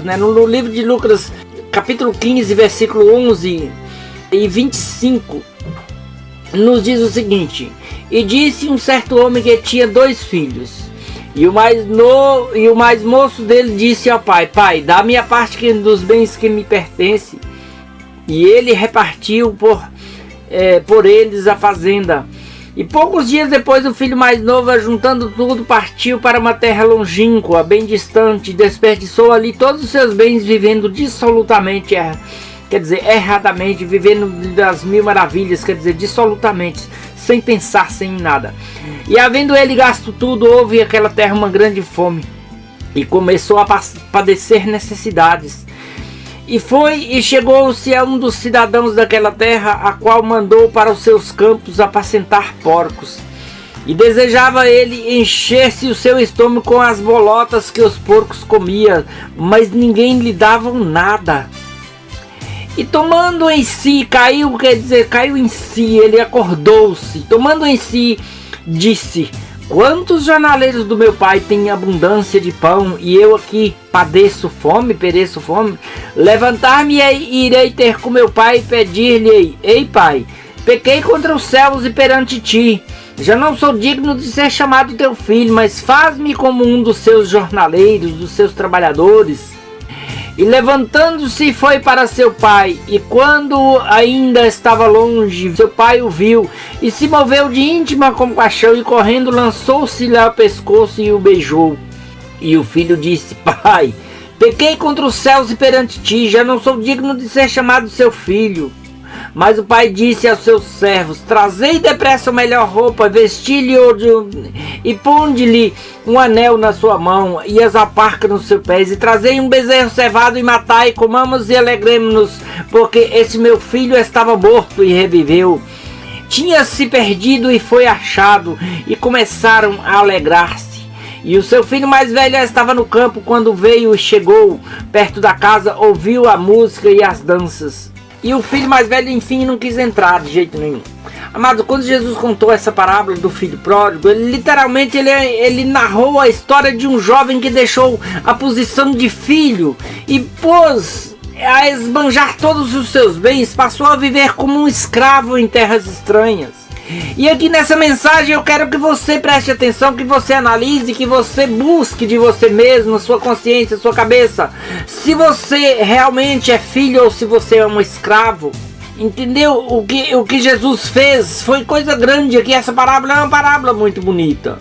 né? No livro de Lucas, capítulo 15, versículo 11 e 25, nos diz o seguinte: e disse um certo homem que tinha 2 filhos, e o mais moço dele disse ao pai: pai, dá a minha parte dos bens que me pertence. E ele repartiu por eles a fazenda. E poucos dias depois, o filho mais novo, ajuntando tudo, partiu para uma terra longínqua, bem distante, desperdiçou ali todos os seus bens, vivendo dissolutamente, erradamente, vivendo das mil maravilhas, dissolutamente, sem pensar, sem nada. E havendo ele gasto tudo, houve naquela terra uma grande fome, e começou a padecer necessidades. E chegou-se a um dos cidadãos daquela terra, a qual mandou para os seus campos apacentar porcos. E desejava ele encher-se o seu estômago com as bolotas que os porcos comiam, mas ninguém lhe dava nada. E tomando em si, caiu em si, ele acordou-se, tomando em si, disse: quantos jornaleiros do meu pai têm abundância de pão, e eu aqui pereço fome? Levantar-me e irei ter com meu pai e pedir-lhe: ei pai, pequei contra os céus e perante ti, já não sou digno de ser chamado teu filho, mas faz-me como um dos seus jornaleiros, dos seus trabalhadores. E levantando-se foi para seu pai, e quando ainda estava longe, seu pai o viu, e se moveu de íntima compaixão, e correndo lançou-se-lhe ao pescoço e o beijou. E o filho disse: pai, pequei contra os céus e perante ti, já não sou digno de ser chamado seu filho. Mas o pai disse aos seus servos: trazei depressa a melhor roupa, vesti-lhe e ponde-lhe um anel na sua mão e as alparcas nos seus pés, e trazei um bezerro cevado e matai, comamos e alegremos-nos, porque esse meu filho estava morto e reviveu, tinha-se perdido e foi achado, e começaram a alegrar-se. E o seu filho mais velho estava no campo, quando veio e chegou perto da casa, ouviu a música e as danças. E o filho mais velho, enfim, não quis entrar de jeito nenhum. Amado, quando Jesus contou essa parábola do filho pródigo, ele narrou a história de um jovem que deixou a posição de filho e pôs a esbanjar todos os seus bens, passou a viver como um escravo em terras estranhas. E aqui nessa mensagem eu quero que você preste atenção, que você analise, que você busque de você mesmo, sua consciência, sua cabeça, se você realmente é filho ou se você é um escravo. Entendeu? O que Jesus fez foi coisa grande aqui. Essa parábola é uma parábola muito bonita.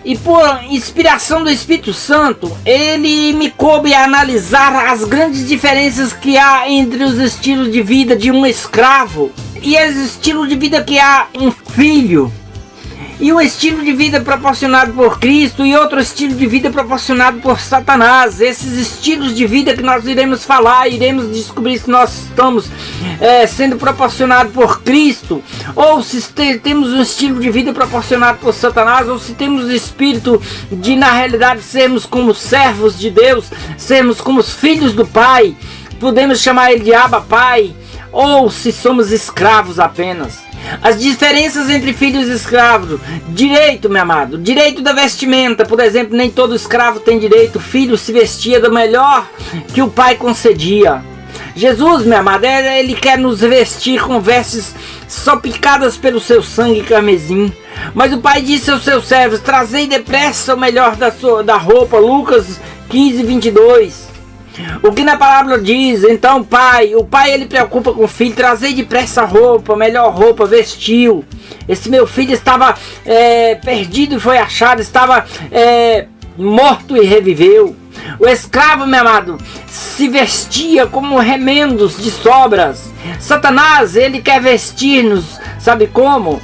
E por inspiração do Espírito Santo, ele me coube a analisar as grandes diferenças que há entre os estilos de vida de um escravo e os estilos de vida que há um filho. E o estilo de vida proporcionado por Cristo e outro estilo de vida proporcionado por Satanás. Esses estilos de vida que nós iremos falar, iremos descobrir se nós estamos sendo proporcionado por Cristo, ou se temos um estilo de vida proporcionado por Satanás, ou se temos o espírito de, na realidade, sermos como servos de Deus, sermos como os filhos do Pai, podemos chamar ele de Abba Pai, ou se somos escravos apenas. As diferenças entre filhos e escravos. Direito, meu amado. Direito da vestimenta. Por exemplo, nem todo escravo tem direito. O filho se vestia do melhor que o pai concedia. Jesus, meu amado, ele quer nos vestir com vestes salpicadas pelo seu sangue carmesim. Mas o pai disse aos seus servos: trazei depressa o melhor da roupa. Lucas 15, 22. O que na palavra diz, então o pai ele preocupa com o filho: trazei depressa a roupa, melhor roupa, vestiu. Esse meu filho estava perdido e foi achado, estava morto e reviveu. O escravo, meu amado, se vestia como remendos de sobras. Satanás, ele quer vestir-nos, sabe como?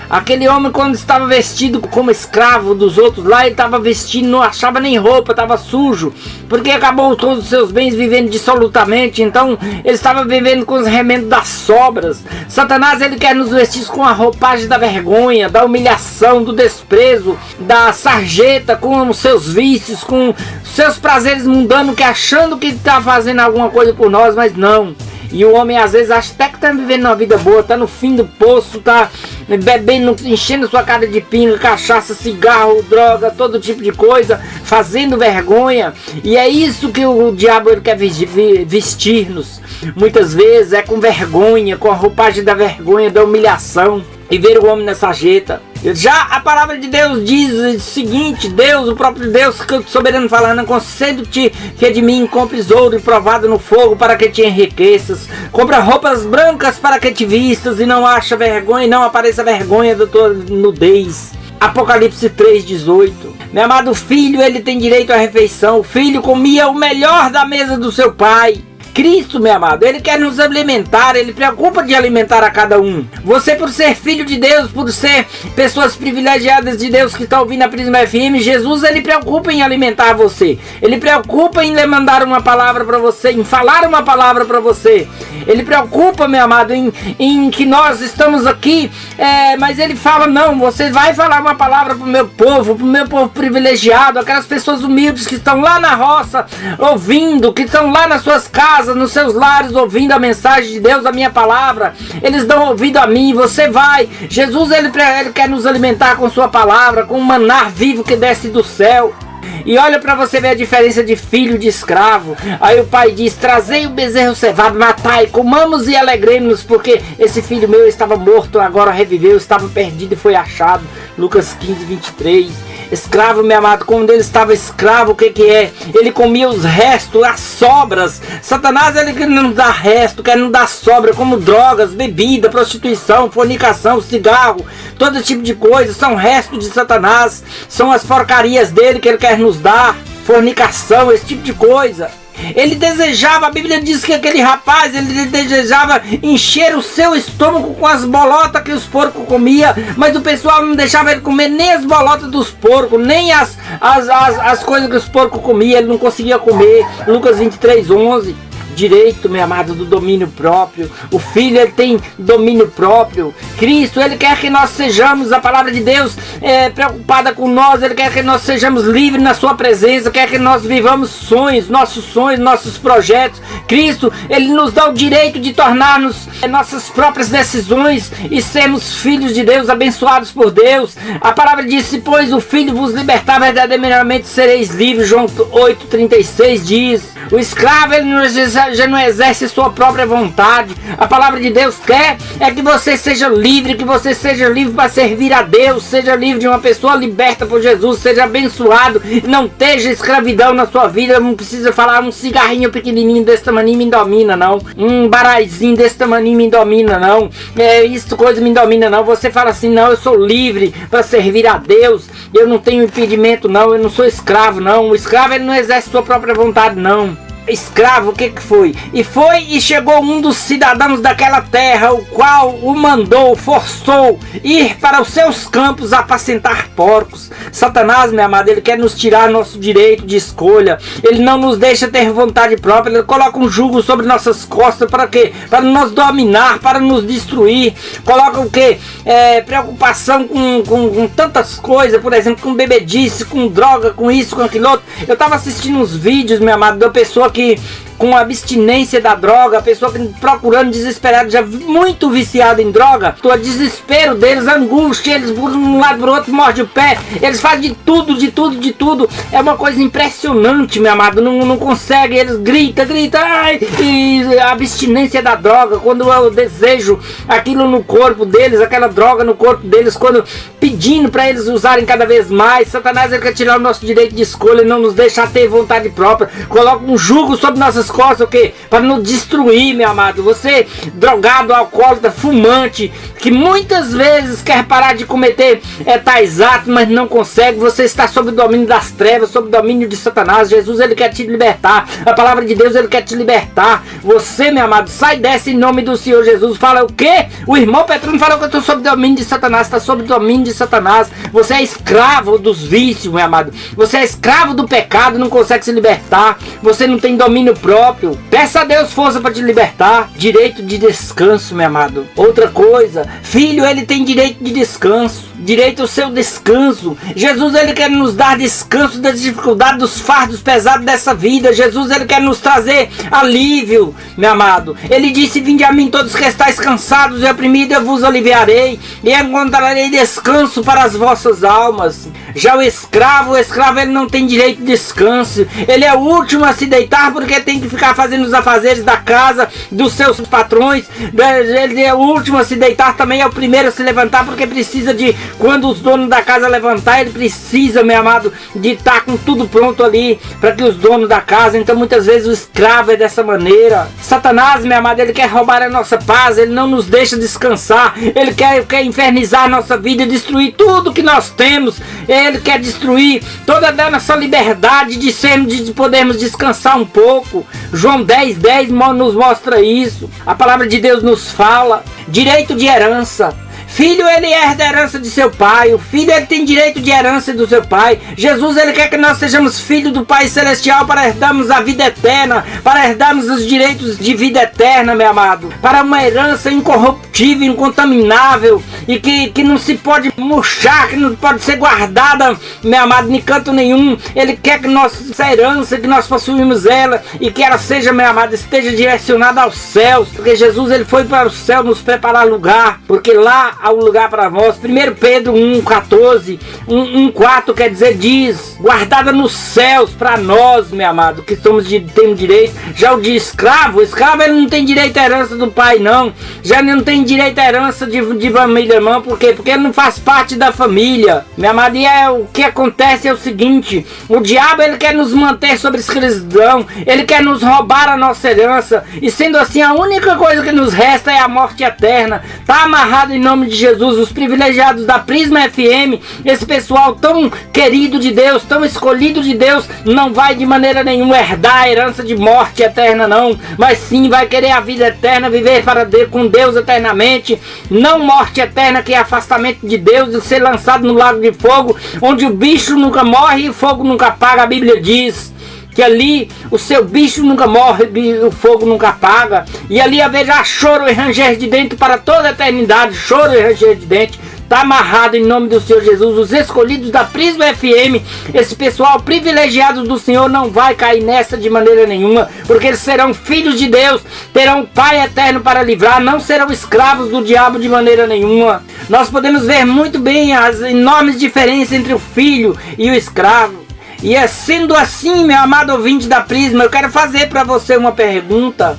Aquele homem, quando estava vestido como escravo dos outros lá, ele estava vestindo, não achava nem roupa, estava sujo, porque acabou todos os seus bens, vivendo dissolutamente. Então ele estava vivendo com os remendos das sobras. Satanás, ele quer nos vestir com a roupagem da vergonha, da humilhação, do desprezo, da sarjeta, com os seus vícios, com seus prazeres mundanos, que achando que está fazendo alguma coisa por nós, mas não. E o homem às vezes acha até que tá vivendo uma vida boa, tá no fim do poço, tá bebendo, enchendo sua cara de pinga, cachaça, cigarro, droga, todo tipo de coisa, fazendo vergonha. E é isso que o diabo ele quer vestir-nos. Muitas vezes é com vergonha, com a roupagem da vergonha, da humilhação. E ver o homem nessa jeta. Já a palavra de Deus diz o seguinte: Deus, o próprio Deus, soberano falando, aconselho-te que de mim compres ouro e provado no fogo para que te enriqueças. Compra roupas brancas para que te vistas e não acha vergonha, e não apareça vergonha da tua nudez. Apocalipse 3:18. Meu amado filho, ele tem direito à refeição. O filho comia o melhor da mesa do seu pai. Cristo, meu amado, ele quer nos alimentar, ele preocupa de alimentar a cada um. Você, por ser filho de Deus, por ser pessoas privilegiadas de Deus que estão ouvindo a Prisma FM, Jesus, ele preocupa em alimentar você. Ele preocupa em lhe mandar uma palavra para você, em falar uma palavra para você. Ele preocupa, meu amado, em que nós estamos aqui, mas ele fala, não, você vai falar uma palavra pro meu povo privilegiado, aquelas pessoas humildes que estão lá na roça, ouvindo, que estão lá nas suas casas, nos seus lares, ouvindo a mensagem de Deus, a minha palavra. Eles dão ouvido a mim, você vai. Jesus, ele quer nos alimentar com sua palavra, com um maná vivo que desce do céu. E olha para você ver a diferença de filho de escravo. Aí o pai diz: trazei o bezerro cevado, matai, comamos e alegremos-nos, porque esse filho meu estava morto, agora reviveu, estava perdido e foi achado. Lucas 15:23. Escravo, meu amado, quando ele estava escravo, o que é? Ele comia os restos, as sobras. Satanás, ele quer não dar resto, quer não dar sobra, como drogas, bebida, prostituição, fornicação, cigarro, todo tipo de coisa, são restos de Satanás, são as porcarias dele que ele quer nos dar, fornicação, esse tipo de coisa. Ele desejava, a Bíblia diz que aquele rapaz, ele desejava encher o seu estômago com as bolotas que os porcos comiam, mas o pessoal não deixava ele comer nem as bolotas dos porcos, nem as coisas que os porcos comiam, ele não conseguia comer. Lucas 23:11. Direito, meu amado, do domínio próprio. O filho, ele tem domínio próprio. Cristo, ele quer que nós sejamos, a palavra de Deus preocupada com nós. Ele quer que nós sejamos livres na sua presença, quer que nós vivamos sonhos, nossos projetos. Cristo, ele nos dá o direito de tornar-nos nossas próprias decisões e sermos filhos de Deus, abençoados por Deus. A palavra diz: se pois o filho vos libertar, verdadeiramente sereis livres. João 8:36 diz. O escravo, ele já não exerce sua própria vontade. A palavra de Deus quer que você seja livre, que você seja livre para servir a Deus, seja livre de uma pessoa liberta por Jesus, seja abençoado, não esteja escravidão na sua vida. Não precisa falar um cigarrinho pequenininho desse tamanho me domina, não. Um baraizinho desse tamanho me domina, não. Isso coisa me domina, não. Você fala assim: não, eu sou livre para servir a Deus, eu não tenho impedimento, não, eu não sou escravo, não. O escravo, ele não exerce sua própria vontade, não. Escravo, o que foi? E chegou um dos cidadãos daquela terra, o qual o mandou, forçou ir para os seus campos apacentar porcos. Satanás, meu amado, ele quer nos tirar nosso direito de escolha. Ele não nos deixa ter vontade própria. Ele coloca um jugo sobre nossas costas. Para quê? Para nos dominar, para nos destruir. Coloca o quê? Preocupação com tantas coisas, por exemplo, com bebedice, com droga, com isso, com aquilo outro. Eu estava assistindo uns vídeos, meu amado, da pessoa que com abstinência da droga, a pessoa que procurando, desesperado, já muito viciado em droga, o desespero deles, a angústia, eles por um lado por outro, morde o pé, eles fazem de tudo, é uma coisa impressionante, meu amado, não consegue, eles gritam, ai, e a abstinência da droga, quando eu desejo aquilo no corpo deles, aquela droga no corpo deles, quando pedindo para eles usarem cada vez mais. Satanás, ele quer tirar o nosso direito de escolha e não nos deixar ter vontade própria, coloca um jugo sobre nossas costas, o quê? Para nos destruir, meu amado. Você, drogado, alcoólatra, fumante, que muitas vezes quer parar de cometer tais atos, mas não consegue. Você está sob o domínio das trevas, sob o domínio de Satanás. Jesus, ele quer te libertar. A palavra de Deus, ele quer te libertar. Você, meu amado, sai dessa em nome do Senhor Jesus. Fala o quê? O irmão Petrônio falou que eu estou sob o domínio de Satanás. Está sob o domínio de Satanás. Você é escravo dos vícios, meu amado. Você é escravo do pecado, não consegue se libertar. Você não tem domínio próprio. Peça a Deus força para te libertar. Direito de descanso, meu amado. Outra coisa, filho, ele tem direito de descanso. direito ao seu descanso. Jesus, ele quer nos dar descanso das dificuldades, dos fardos pesados dessa vida. Jesus, ele quer nos trazer alívio, meu amado. Ele disse: vinde a mim todos que estáis cansados e oprimidos, eu vos aliviarei e encontrarei descanso para as vossas almas. Já o escravo ele não tem direito de descanso. Ele é o último a se deitar porque tem que ficar fazendo os afazeres da casa, dos seus patrões. Ele é o último a se deitar, também é o primeiro a se levantar, porque precisa de, quando os donos da casa levantar, ele precisa, meu amado, de estar com tudo pronto ali para que os donos da casa. Então muitas vezes o escravo é dessa maneira. Satanás, meu amado, ele quer roubar a nossa paz, ele não nos deixa descansar, ele quer infernizar a nossa vida, destruir tudo que nós temos. Ele quer destruir toda a nossa liberdade de podermos descansar um pouco. João 10:10 nos mostra isso. A palavra de Deus nos fala direito de herança. Filho, ele herda a herança de seu pai. O filho, ele tem direito de herança do seu pai. Jesus, ele quer que nós sejamos filhos do Pai Celestial para herdarmos a vida eterna, para herdarmos os direitos de vida eterna, meu amado, para uma herança incorruptível, incontaminável e que não se pode murchar, que não pode ser guardada, meu amado, em canto nenhum. Ele quer que nossa herança, que nós possuímos ela e que ela seja, meu amado, esteja direcionada aos céus, porque Jesus, ele foi para o céu nos preparar lugar, porque lá há um lugar para nós. 1 Pedro 1,14, 1,4 quer dizer, diz: guardada nos céus para nós, meu amado, que temos direito. Já o de escravo, ele não tem direito à herança do pai, não. Já não tem direito à herança de família, irmão. Por quê? Porque ele não faz parte da família, meu amado. E o que acontece é o seguinte: o diabo, ele quer nos manter sob escravidão, ele quer nos roubar a nossa herança, e sendo assim, a única coisa que nos resta é a morte eterna. Tá amarrado em nome de Jesus. Os privilegiados da Prisma FM, esse pessoal tão querido de Deus, tão escolhido de Deus, não vai de maneira nenhuma herdar a herança de morte eterna, não, mas sim vai querer a vida eterna, viver com Deus eternamente. Não morte eterna, que é afastamento de Deus, de ser lançado no lago de fogo, onde o bicho nunca morre e o fogo nunca apaga. A Bíblia diz que ali o seu bicho nunca morre, o fogo nunca apaga, e ali haverá choro e ranger de dente para toda a eternidade. Choro e ranger de dente. Está amarrado em nome do Senhor Jesus. Os escolhidos da Prisma FM, esse pessoal privilegiado do Senhor, não vai cair nessa de maneira nenhuma, porque eles serão filhos de Deus, terão um Pai eterno para livrar, não serão escravos do diabo de maneira nenhuma. Nós podemos ver muito bem as enormes diferenças entre o filho e o escravo. E é sendo assim, meu amado ouvinte da Prisma, eu quero fazer para você uma pergunta: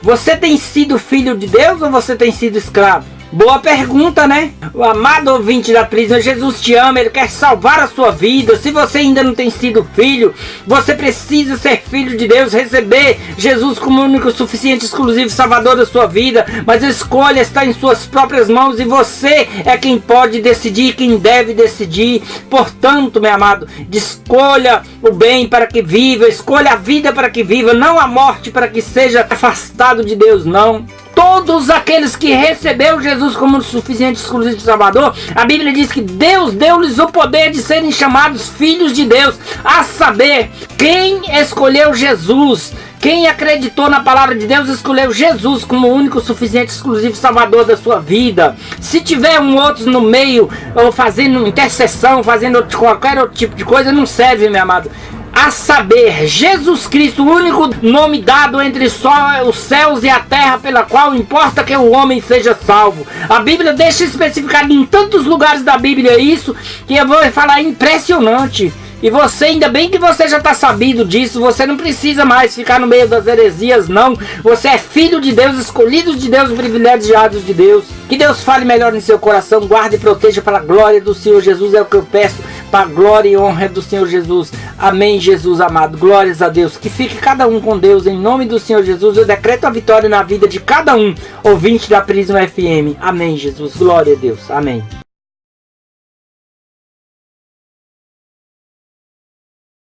você tem sido filho de Deus ou você tem sido escravo? Boa pergunta, né? O amado ouvinte da Prisma, Jesus te ama, ele quer salvar a sua vida. Se você ainda não tem sido filho, você precisa ser filho de Deus, receber Jesus como único, suficiente, exclusivo Salvador da sua vida. Mas a escolha está em suas próprias mãos e você é quem pode decidir, quem deve decidir. Portanto, meu amado, escolha o bem para que viva, escolha a vida para que viva, não a morte para que seja afastado de Deus, não. Todos aqueles que receberam Jesus como suficiente, exclusivo Salvador, a Bíblia diz que Deus deu-lhes o poder de serem chamados filhos de Deus. A saber, quem escolheu Jesus, quem acreditou na palavra de Deus, escolheu Jesus como o único, suficiente, exclusivo Salvador da sua vida. Se tiver outros no meio, ou fazendo intercessão, fazendo qualquer outro tipo de coisa, não serve, meu amado. A saber, Jesus Cristo, o único nome dado entre só os céus e a terra, pela qual importa que o homem seja salvo. A Bíblia deixa especificado em tantos lugares da Bíblia isso, que eu vou falar impressionante. E você, ainda bem que você já está sabido disso, você não precisa mais ficar no meio das heresias, não. Você é filho de Deus, escolhido de Deus, privilegiado de Deus. Que Deus fale melhor em seu coração, guarde e proteja para a glória do Senhor Jesus, é o que eu peço, para a glória e honra do Senhor Jesus. Amém, Jesus amado, glórias a Deus. Que fique cada um com Deus, em nome do Senhor Jesus. Eu decreto a vitória na vida de cada um, ouvinte da Prisma FM. Amém, Jesus, glória a Deus, amém.